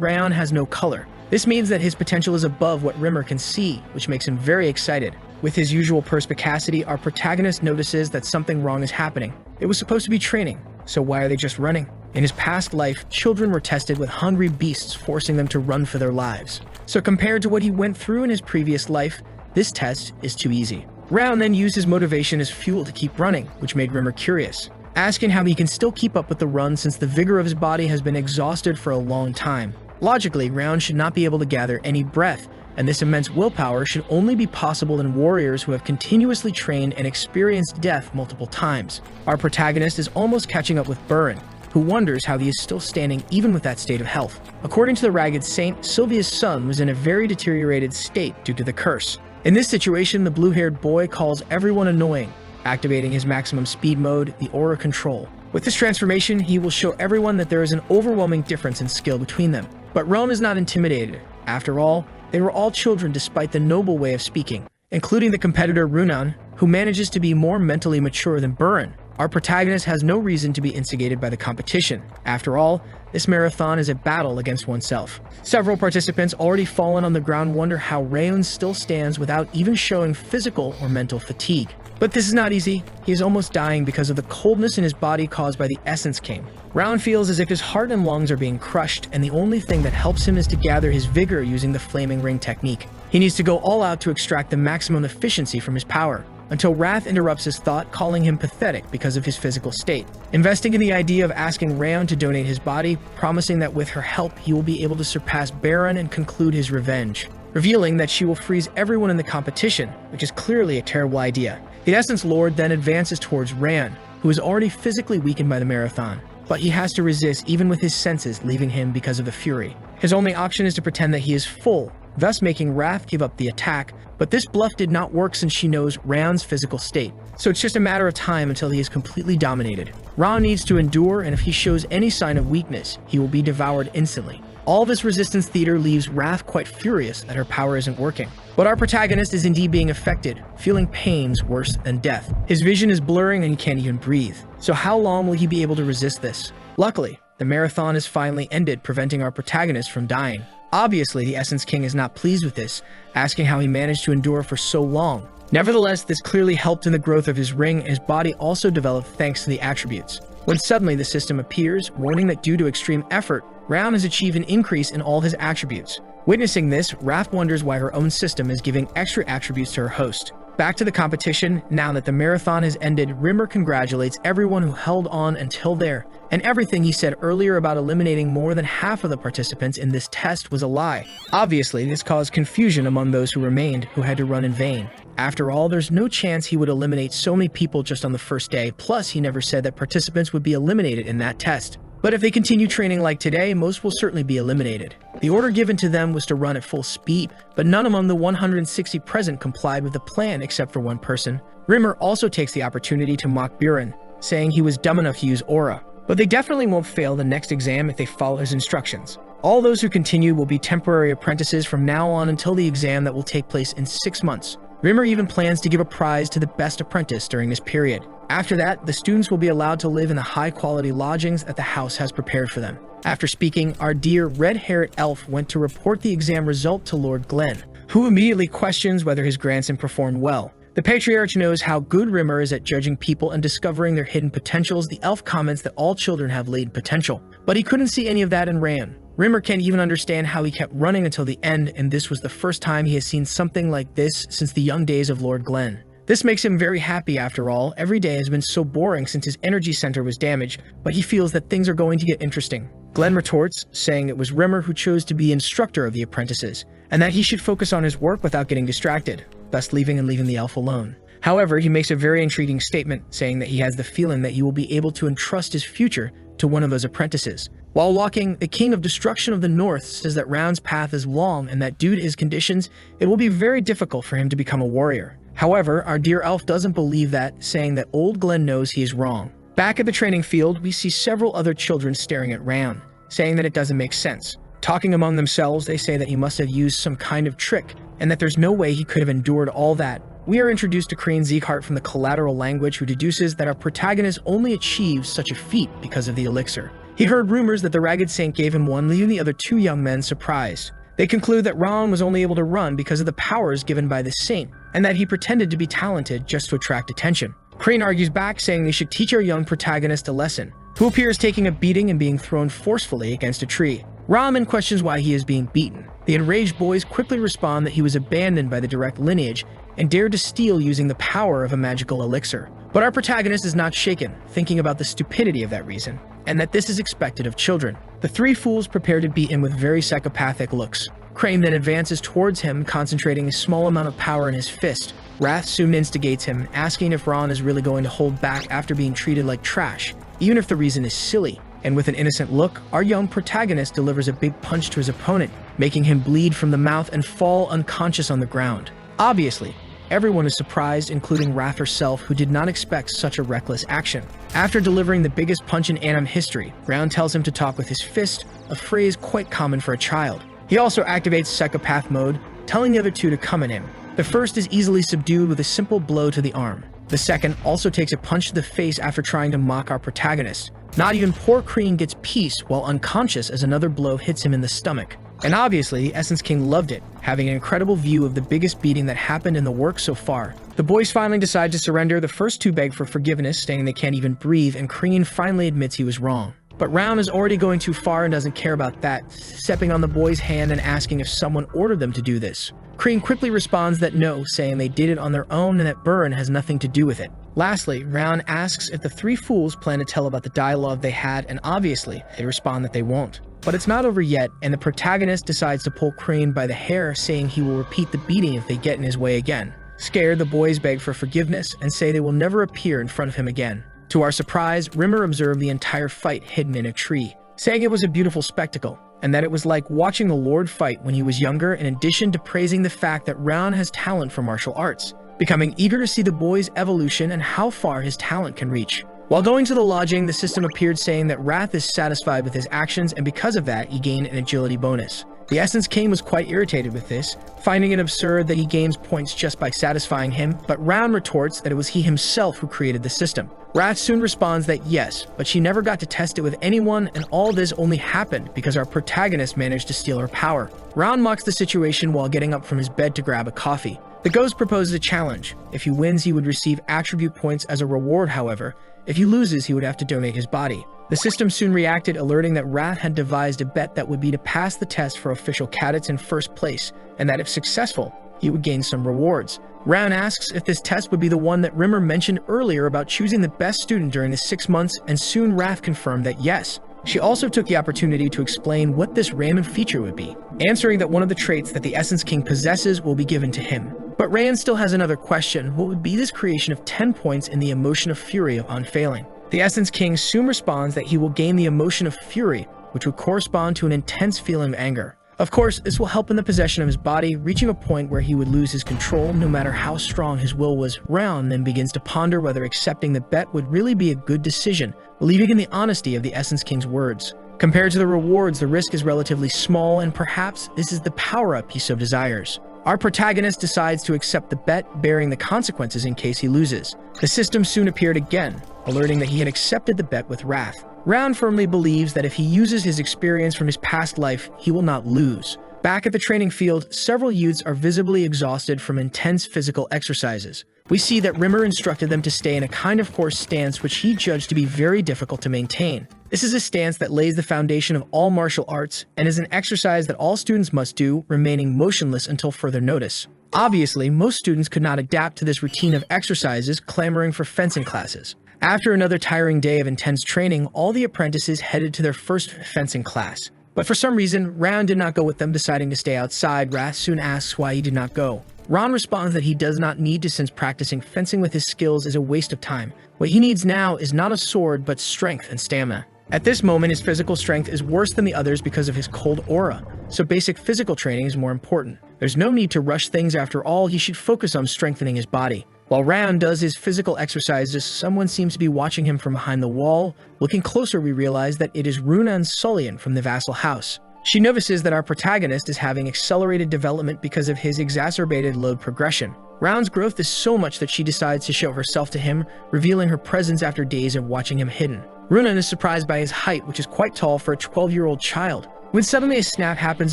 Rayon has no color. This means that his potential is above what Rimmer can see, which makes him very excited. With his usual perspicacity, our protagonist notices that something wrong is happening. It was supposed to be training, so why are they just running? In his past life, children were tested with hungry beasts, forcing them to run for their lives. So compared to what he went through in his previous life, this test is too easy. Rayon then used his motivation as fuel to keep running, which made Rimmer curious, asking how he can still keep up with the run since the vigor of his body has been exhausted for a long time. Logically, Rayon should not be able to gather any breath, and this immense willpower should only be possible in warriors who have continuously trained and experienced death multiple times. Our protagonist is almost catching up with Buren, who wonders how he is still standing even with that state of health. According to the Ragged Saint, Sylvia's son was in a very deteriorated state due to the curse. In this situation, the blue-haired boy calls everyone annoying, activating his maximum speed mode, the aura control. With this transformation, he will show everyone that there is an overwhelming difference in skill between them. But Realm is not intimidated. After all, they were all children despite the noble way of speaking, including the competitor Runan, who manages to be more mentally mature than Buren. Our protagonist has no reason to be instigated by the competition. After all, this marathon is a battle against oneself. Several participants already fallen on the ground wonder how Rayon still stands without even showing physical or mental fatigue. But this is not easy. He is almost dying because of the coldness in his body caused by the Essence King. Rayon feels as if his heart and lungs are being crushed, and the only thing that helps him is to gather his vigor using the flaming ring technique. He needs to go all out to extract the maximum efficiency from his power, until Wrath interrupts his thought, calling him pathetic because of his physical state. Investing in the idea of asking Rayon to donate his body, promising that with her help he will be able to surpass Baron and conclude his revenge. Revealing that she will freeze everyone in the competition, which is clearly a terrible idea. The Essence Lord then advances towards Rayon, who is already physically weakened by the marathon. But he has to resist even with his senses leaving him because of the fury. His only option is to pretend that he is full, thus making Wrath give up the attack, but this bluff did not work since she knows Rayon's physical state, so it's just a matter of time until he is completely dominated. Rayon needs to endure, and if he shows any sign of weakness, he will be devoured instantly. All this resistance theater leaves Wrath quite furious that her power isn't working. But our protagonist is indeed being affected, feeling pains worse than death. His vision is blurring and he can't even breathe. So how long will he be able to resist this? Luckily, the marathon is finally ended, preventing our protagonist from dying. Obviously, the Essence King is not pleased with this, asking how he managed to endure for so long. Nevertheless, this clearly helped in the growth of his ring, and his body also developed thanks to the attributes. When suddenly the system appears, warning that due to extreme effort, Rayon has achieved an increase in all his attributes. Witnessing this, Wrath wonders why her own system is giving extra attributes to her host. Back to the competition, now that the marathon has ended, Rimmer congratulates everyone who held on until there, and everything he said earlier about eliminating more than half of the participants in this test was a lie. Obviously, this caused confusion among those who remained, who had to run in vain. After all, there's no chance he would eliminate so many people just on the first day, plus he never said that participants would be eliminated in that test. But if they continue training like today, most will certainly be eliminated. The order given to them was to run at full speed, but none among the 160 present complied with the plan except for one person. Rimmer also takes the opportunity to mock Buren, saying he was dumb enough to use aura. But they definitely won't fail the next exam if they follow his instructions. All those who continue will be temporary apprentices from now on until the exam that will take place in 6 months. Rimmer even plans to give a prize to the best apprentice during this period. After that, the students will be allowed to live in the high-quality lodgings that the house has prepared for them. After speaking, our dear red-haired elf went to report the exam result to Lord Glenn, who immediately questions whether his grandson performed well. The patriarch knows how good Rimmer is at judging people and discovering their hidden potentials. The elf comments that all children have latent potential, but he couldn't see any of that in Ran. Rimmer can't even understand how he kept running until the end, and this was the first time he has seen something like this since the young days of Lord Glenn. This makes him very happy after all. Every day has been so boring since his energy center was damaged, but he feels that things are going to get interesting. Glenn retorts, saying it was Rimmer who chose to be instructor of the apprentices, and that he should focus on his work without getting distracted, thus leaving the elf alone. However, he makes a very intriguing statement, saying that he has the feeling that he will be able to entrust his future to one of those apprentices. While walking, the King of Destruction of the North says that Round's path is long and that due to his conditions, it will be very difficult for him to become a warrior. However, our dear elf doesn't believe that, saying that old Glenn knows he is wrong. Back at the training field, we see several other children staring at Round, saying that it doesn't make sense. Talking among themselves, they say that he must have used some kind of trick, and that there's no way he could have endured all that. We are introduced to Crane Zeekhart from the collateral language, who deduces that our protagonist only achieves such a feat because of the elixir. He heard rumors that the Ragged Saint gave him one, leaving the other two young men surprised. They conclude that Ron was only able to run because of the powers given by the saint, and that he pretended to be talented just to attract attention. Crane argues back, saying they should teach our young protagonist a lesson, who appears taking a beating and being thrown forcefully against a tree. Rahman questions why he is being beaten. The enraged boys quickly respond that he was abandoned by the direct lineage and dared to steal using the power of a magical elixir. But our protagonist is not shaken, thinking about the stupidity of that reason, and that this is expected of children. The three fools prepare to beat him with very psychopathic looks. Crane then advances towards him, concentrating a small amount of power in his fist. Wrath soon instigates him, asking if Ron is really going to hold back after being treated like trash, even if the reason is silly. And with an innocent look, our young protagonist delivers a big punch to his opponent, making him bleed from the mouth and fall unconscious on the ground. Obviously, everyone is surprised, including Wrath herself, who did not expect such a reckless action. After delivering the biggest punch in anime history, Round tells him to talk with his fist, a phrase quite common for a child. He also activates psychopath mode, telling the other two to come at him. The first is easily subdued with a simple blow to the arm. The second also takes a punch to the face after trying to mock our protagonist. Not even poor Crane gets peace while unconscious as another blow hits him in the stomach. And obviously, Essence King loved it, having an incredible view of the biggest beating that happened in the work so far. The boys finally decide to surrender. The first two beg for forgiveness, saying they can't even breathe, and Crane finally admits he was wrong. But Round is already going too far and doesn't care about that, stepping on the boy's hand and asking if someone ordered them to do this. Crane quickly responds that no, saying they did it on their own and that Burn has nothing to do with it. Lastly, Round asks if the three fools plan to tell about the dialogue they had, and obviously, they respond that they won't. But it's not over yet, and the protagonist decides to pull Crane by the hair, saying he will repeat the beating if they get in his way again. Scared, the boys beg for forgiveness and say they will never appear in front of him again. To our surprise, Rimmer observed the entire fight hidden in a tree, saying it was a beautiful spectacle, and that it was like watching the Lord fight when he was younger, in addition to praising the fact that Round has talent for martial arts, becoming eager to see the boy's evolution and how far his talent can reach. While going to the lodging, the system appeared, saying that Wrath is satisfied with his actions, and because of that, he gained an agility bonus. The Essence King was quite irritated with this, finding it absurd that he gains points just by satisfying him, but Round retorts that it was he himself who created the system. Wrath soon responds that yes, but she never got to test it with anyone, and all this only happened because our protagonist managed to steal her power. Round mocks the situation while getting up from his bed to grab a coffee. The ghost proposes a challenge. If he wins, he would receive attribute points as a reward, however. If he loses, he would have to donate his body. The system soon reacted, alerting that Wrath had devised a bet that would be to pass the test for official cadets in first place, and that if successful, he would gain some rewards. Round asks if this test would be the one that Rimmer mentioned earlier about choosing the best student during the 6 months, and soon Wrath confirmed that yes. She also took the opportunity to explain what this random feature would be, answering that one of the traits that the Essence King possesses will be given to him. But Rand still has another question: what would be this creation of 10 points in the emotion of fury upon failing? The Essence King soon responds that he will gain the emotion of fury, which would correspond to an intense feeling of anger. Of course, this will help in the possession of his body, reaching a point where he would lose his control no matter how strong his will was. Round then begins to ponder whether accepting the bet would really be a good decision, believing in the honesty of the Essence King's words. Compared to the rewards, the risk is relatively small, and perhaps this is the power-up he so desires. Our protagonist decides to accept the bet, bearing the consequences in case he loses. The system soon appeared again, alerting that he had accepted the bet with wrath. Round firmly believes that if he uses his experience from his past life, he will not lose. Back at the training field, several youths are visibly exhausted from intense physical exercises. We see that Rimmer instructed them to stay in a kind of horse stance which he judged to be very difficult to maintain. This is a stance that lays the foundation of all martial arts and is an exercise that all students must do, remaining motionless until further notice. Obviously, most students could not adapt to this routine of exercises, clamoring for fencing classes. After another tiring day of intense training, all the apprentices headed to their first fencing class. But for some reason, Round did not go with them, deciding to stay outside. Wrath soon asks why he did not go. Ron responds that he does not need to, since practicing fencing with his skills is a waste of time. What he needs now is not a sword, but strength and stamina. At this moment, his physical strength is worse than the others because of his cold aura, so basic physical training is more important. There's no need to rush things. After all, he should focus on strengthening his body. While Round does his physical exercises, someone seems to be watching him from behind the wall. Looking closer, we realize that it is Runan Sullian from the vassal house. She notices that our protagonist is having accelerated development because of his exacerbated load progression. Round's growth is so much that she decides to show herself to him, revealing her presence after days of watching him hidden. Runan is surprised by his height, which is quite tall for a 12-year-old child, when suddenly a snap happens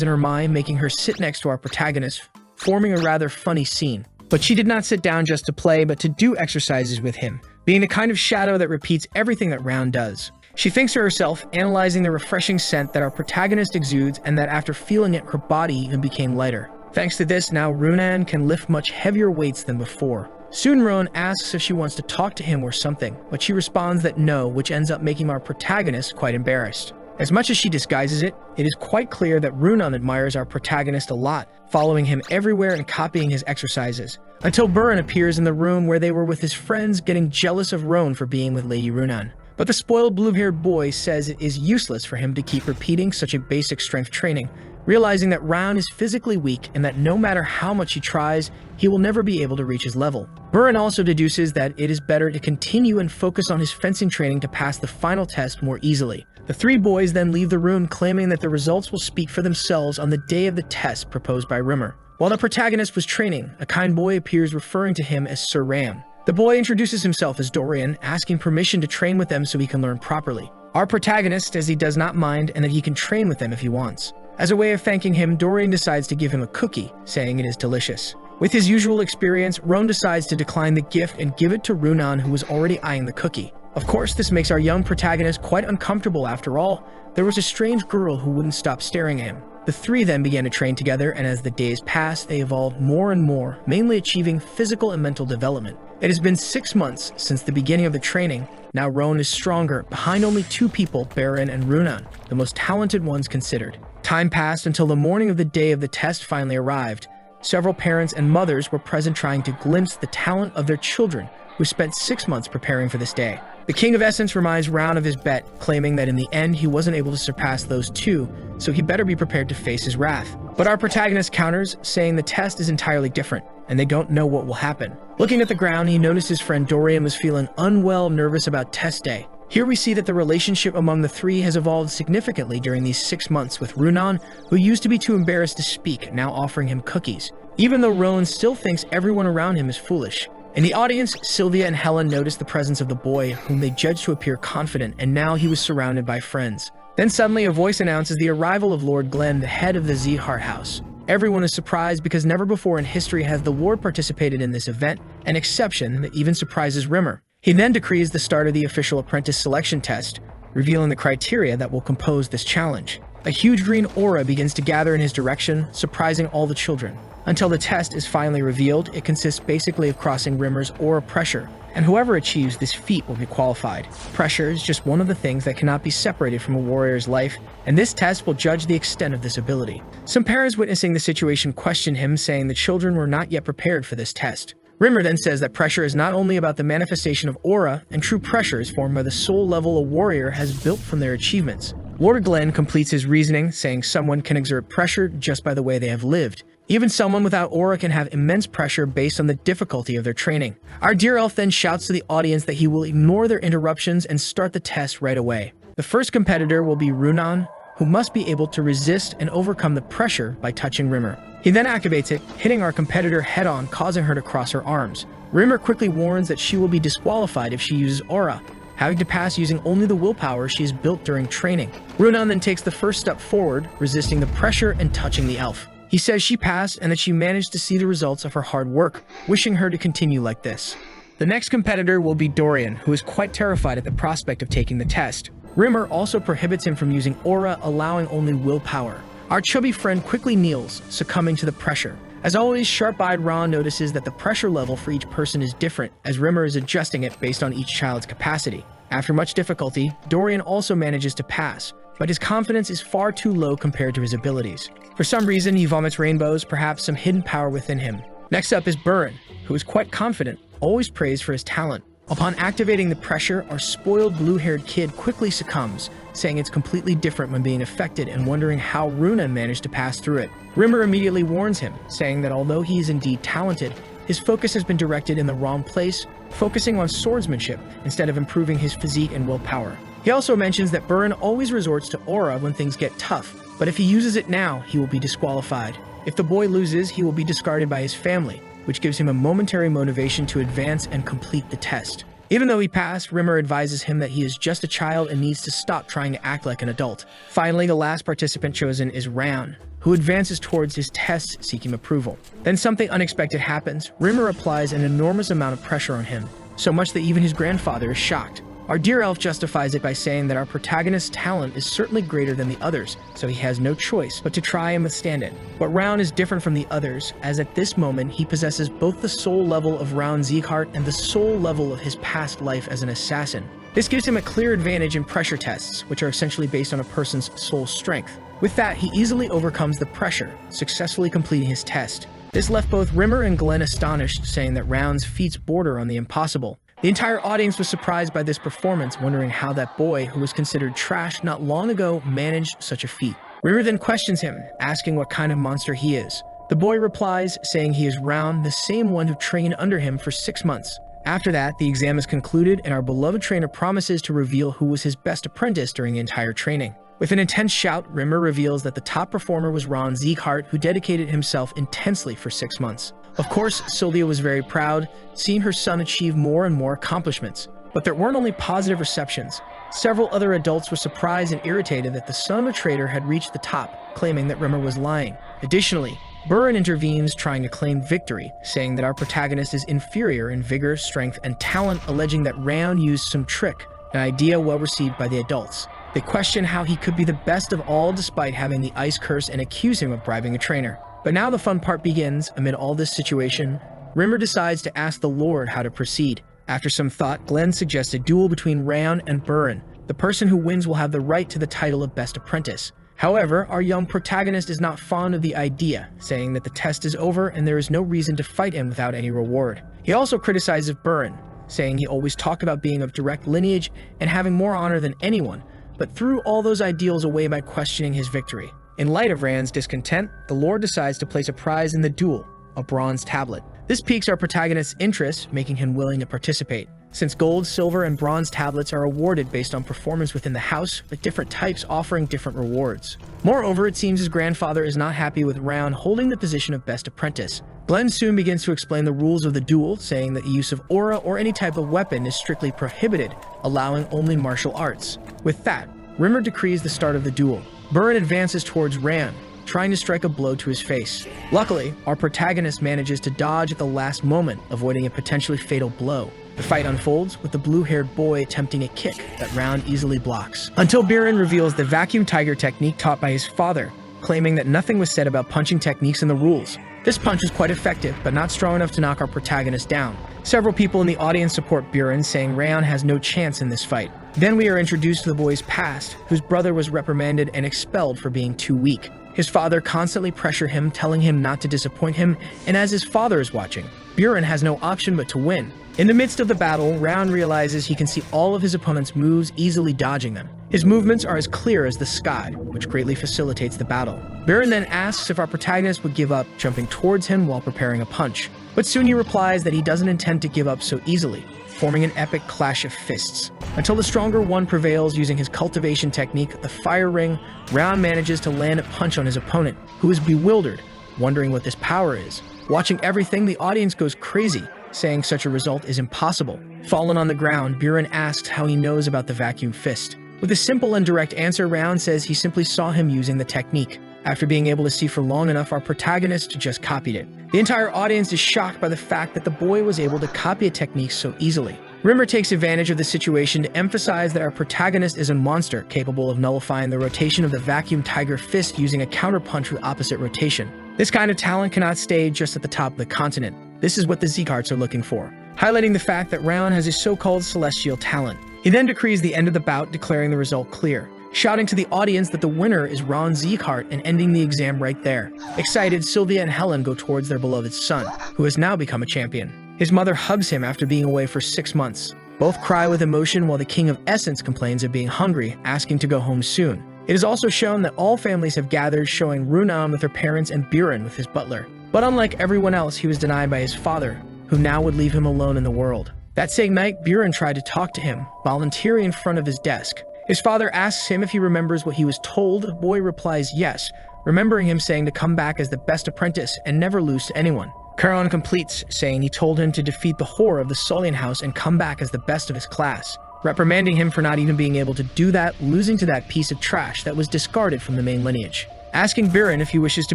in her mind, making her sit next to our protagonist, forming a rather funny scene. But she did not sit down just to play, but to do exercises with him, being the kind of shadow that repeats everything that Round does. She thinks to herself, analyzing the refreshing scent that our protagonist exudes, and that after feeling it, her body even became lighter. Thanks to this, now Runan can lift much heavier weights than before. Soon Roan asks if she wants to talk to him or something, but she responds that no, which ends up making our protagonist quite embarrassed. As much as she disguises it, it is quite clear that Runan admires our protagonist a lot, following him everywhere and copying his exercises, until Buran appears in the room where they were with his friends, getting jealous of Roan for being with Lady Runan. But the spoiled blue-haired boy says it is useless for him to keep repeating such a basic strength training, realizing that Round is physically weak and that no matter how much he tries, he will never be able to reach his level. Buran also deduces that it is better to continue and focus on his fencing training to pass the final test more easily. The three boys then leave the room, claiming that the results will speak for themselves on the day of the test proposed by Rimmer. While the protagonist was training, a kind boy appears, referring to him as Sir Ram. The boy introduces himself as Dorian, asking permission to train with them so he can learn properly. Our protagonist says he does not mind and that he can train with them if he wants. As a way of thanking him, Dorian decides to give him a cookie, saying it is delicious. With his usual experience, Roan decides to decline the gift and give it to Runan, who was already eyeing the cookie. Of course, this makes our young protagonist quite uncomfortable. After all, there was a strange girl who wouldn't stop staring at him. The three then began to train together, and as the days passed, they evolved more and more, mainly achieving physical and mental development. It has been 6 months since the beginning of the training. Now Roan is stronger, behind only two people, Baron and Runan, the most talented ones considered. Time passed until the morning of the day of the test finally arrived. Several parents and mothers were present, trying to glimpse the talent of their children, who spent 6 months preparing for this day. The King of Essence reminds Round of his bet, claiming that in the end he wasn't able to surpass those two, so he better be prepared to face his wrath. But our protagonist counters, saying the test is entirely different, and they don't know what will happen. Looking at the ground, he noticed his friend Dorian was feeling unwell, nervous about test day. Here we see that the relationship among the three has evolved significantly during these 6 months, with Runan, who used to be too embarrassed to speak, now offering him cookies, even though Roan still thinks everyone around him is foolish. In the audience, Sylvia and Helen noticed the presence of the boy, whom they judged to appear confident, and now he was surrounded by friends. Then suddenly a voice announces the arrival of Lord Glenn, the head of the Zehar house. Everyone is surprised because never before in history has the Lord participated in this event, an exception that even surprises Rimmer. He then decrees the start of the official apprentice selection test, revealing the criteria that will compose this challenge. A huge green aura begins to gather in his direction, surprising all the children. Until the test is finally revealed, it consists basically of crossing Rimmer's aura pressure, and whoever achieves this feat will be qualified. Pressure is just one of the things that cannot be separated from a warrior's life, and this test will judge the extent of this ability. Some parents witnessing the situation question him, saying the children were not yet prepared for this test. Rimmer then says that pressure is not only about the manifestation of aura, and true pressure is formed by the soul level a warrior has built from their achievements. Lord Glenn completes his reasoning, saying someone can exert pressure just by the way they have lived. Even someone without aura can have immense pressure based on the difficulty of their training. Our dear elf then shouts to the audience that he will ignore their interruptions and start the test right away. The first competitor will be Runan, who must be able to resist and overcome the pressure by touching Rimmer. He then activates it, hitting our competitor head-on, causing her to cross her arms. Rimmer quickly warns that she will be disqualified if she uses aura, having to pass using only the willpower she has built during training. Runan then takes the first step forward, resisting the pressure and touching the elf. He says she passed and that she managed to see the results of her hard work, wishing her to continue like this. The next competitor will be Dorian, who is quite terrified at the prospect of taking the test. Rimmer also prohibits him from using aura, allowing only willpower. Our chubby friend quickly kneels, succumbing to the pressure. As always, sharp-eyed Ron notices that the pressure level for each person is different, as Rimmer is adjusting it based on each child's capacity. After much difficulty, Dorian also manages to pass, but his confidence is far too low compared to his abilities. For some reason, he vomits rainbows, perhaps some hidden power within him. Next up is Burin, who is quite confident, always praised for his talent. Upon activating the pressure, our spoiled blue-haired kid quickly succumbs, saying it's completely different when being affected and wondering how Runan managed to pass through it. Rimmer immediately warns him, saying that although he is indeed talented, his focus has been directed in the wrong place, focusing on swordsmanship instead of improving his physique and willpower. He also mentions that Burin always resorts to aura when things get tough, but if he uses it now, he will be disqualified. If the boy loses, he will be discarded by his family, which gives him a momentary motivation to advance and complete the test. Even though he passed, Rimmer advises him that he is just a child and needs to stop trying to act like an adult. Finally, the last participant chosen is Raun, who advances towards his test seeking approval. Then something unexpected happens. Rimmer applies an enormous amount of pressure on him, so much that even his grandfather is shocked. Our dear elf justifies it by saying that our protagonist's talent is certainly greater than the others, so he has no choice but to try and withstand it. But Raun is different from the others, as at this moment he possesses both the soul level of Raun Sieghart and the soul level of his past life as an assassin. This gives him a clear advantage in pressure tests, which are essentially based on a person's soul strength. With that, he easily overcomes the pressure, successfully completing his test. This left both Rimmer and Glenn astonished, saying that Raun's feats border on the impossible. The entire audience was surprised by this performance, wondering how that boy, who was considered trash not long ago, managed such a feat. Rimmer then questions him, asking what kind of monster he is. The boy replies, saying he is Raun, the same one who trained under him for 6 months. After that, the exam is concluded, and our beloved trainer promises to reveal who was his best apprentice during the entire training. With an intense shout, Rimmer reveals that the top performer was Raun Sieghart, who dedicated himself intensely for 6 months. Of course, Sylvia was very proud, seeing her son achieve more and more accomplishments. But there weren't only positive receptions. Several other adults were surprised and irritated that the son of a traitor had reached the top, claiming that Rimmer was lying. Additionally, Burin intervenes, trying to claim victory, saying that our protagonist is inferior in vigor, strength, and talent, alleging that Raun used some trick, an idea well received by the adults. They question how he could be the best of all despite having the ice curse and accuse him of bribing a trainer. But now the fun part begins. Amid all this situation, Rimmer decides to ask the Lord how to proceed. After some thought, Glenn suggests a duel between Raun and Burin. The person who wins will have the right to the title of Best Apprentice. However, our young protagonist is not fond of the idea, saying that the test is over and there is no reason to fight him without any reward. He also criticizes Burin, saying he always talked about being of direct lineage and having more honor than anyone, but threw all those ideals away by questioning his victory. In light of Raun's discontent, the Lord decides to place a prize in the duel, a bronze tablet. This piques our protagonist's interest, making him willing to participate. Since gold, silver, and bronze tablets are awarded based on performance within the house, with different types offering different rewards. Moreover, it seems his grandfather is not happy with Raun holding the position of Best Apprentice. Glenn soon begins to explain the rules of the duel, saying that the use of aura or any type of weapon is strictly prohibited, allowing only martial arts. With that, Rimmer decrees the start of the duel. Burin advances towards Raun, trying to strike a blow to his face. Luckily, our protagonist manages to dodge at the last moment, avoiding a potentially fatal blow. The fight unfolds, with the blue-haired boy attempting a kick that Raun easily blocks, until Burin reveals the vacuum tiger technique taught by his father, claiming that nothing was said about punching techniques in the rules. This punch is quite effective, but not strong enough to knock our protagonist down. Several people in the audience support Burin, saying Raun has no chance in this fight. Then we are introduced to the boy's past, whose brother was reprimanded and expelled for being too weak. His father constantly pressured him, telling him not to disappoint him, and as his father is watching, Burin has no option but to win. In the midst of the battle, Raun realizes he can see all of his opponent's moves, easily dodging them. His movements are as clear as the sky, which greatly facilitates the battle. Biren then asks if our protagonist would give up, jumping towards him while preparing a punch. But soon he replies that he doesn't intend to give up so easily, forming an epic clash of fists. Until the stronger one prevails using his cultivation technique, the fire ring, Round manages to land a punch on his opponent, who is bewildered, wondering what this power is. Watching everything, the audience goes crazy, saying such a result is impossible. Fallen on the ground, Biren asks how he knows about the vacuum fist. With a simple and direct answer, Round says he simply saw him using the technique. After being able to see for long enough, our protagonist just copied it. The entire audience is shocked by the fact that the boy was able to copy a technique so easily. Rimmer takes advantage of the situation to emphasize that our protagonist is a monster capable of nullifying the rotation of the vacuum tiger fist using a counterpunch with opposite rotation. This kind of talent cannot stay just at the top of the continent. This is what the Z-Carts are looking for, highlighting the fact that Round has a so-called celestial talent. He then decrees the end of the bout, declaring the result clear, shouting to the audience that the winner is Ron Z-Cart and ending the exam right there. Excited, Sylvia and Helen go towards their beloved son, who has now become a champion. His mother hugs him after being away for 6 months. Both cry with emotion while the King of Essence complains of being hungry, asking to go home soon. It is also shown that all families have gathered, showing Runan with her parents and Biren with his butler. But unlike everyone else, he was denied by his father, who now would leave him alone in the world. That same night, Biren tried to talk to him, volunteering in front of his desk. His father asks him if he remembers what he was told. The boy replies yes, remembering him saying to come back as the best apprentice and never lose to anyone. Charon completes, saying he told him to defeat the horror of the Solian house and come back as the best of his class, reprimanding him for not even being able to do that, losing to that piece of trash that was discarded from the main lineage. Asking Biren if he wishes to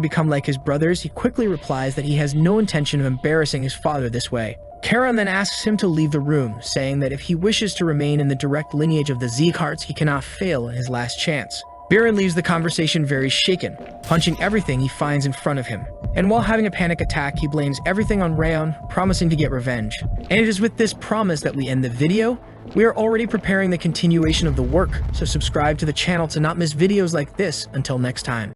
become like his brothers, he quickly replies that he has no intention of embarrassing his father this way. Charon then asks him to leave the room, saying that if he wishes to remain in the direct lineage of the Z-Carts, he cannot fail in his last chance. Biren leaves the conversation very shaken, punching everything he finds in front of him. And while having a panic attack, he blames everything on Rayon, promising to get revenge. And it is with this promise that we end the video. We are already preparing the continuation of the work, so subscribe to the channel to not miss videos like this. Until next time.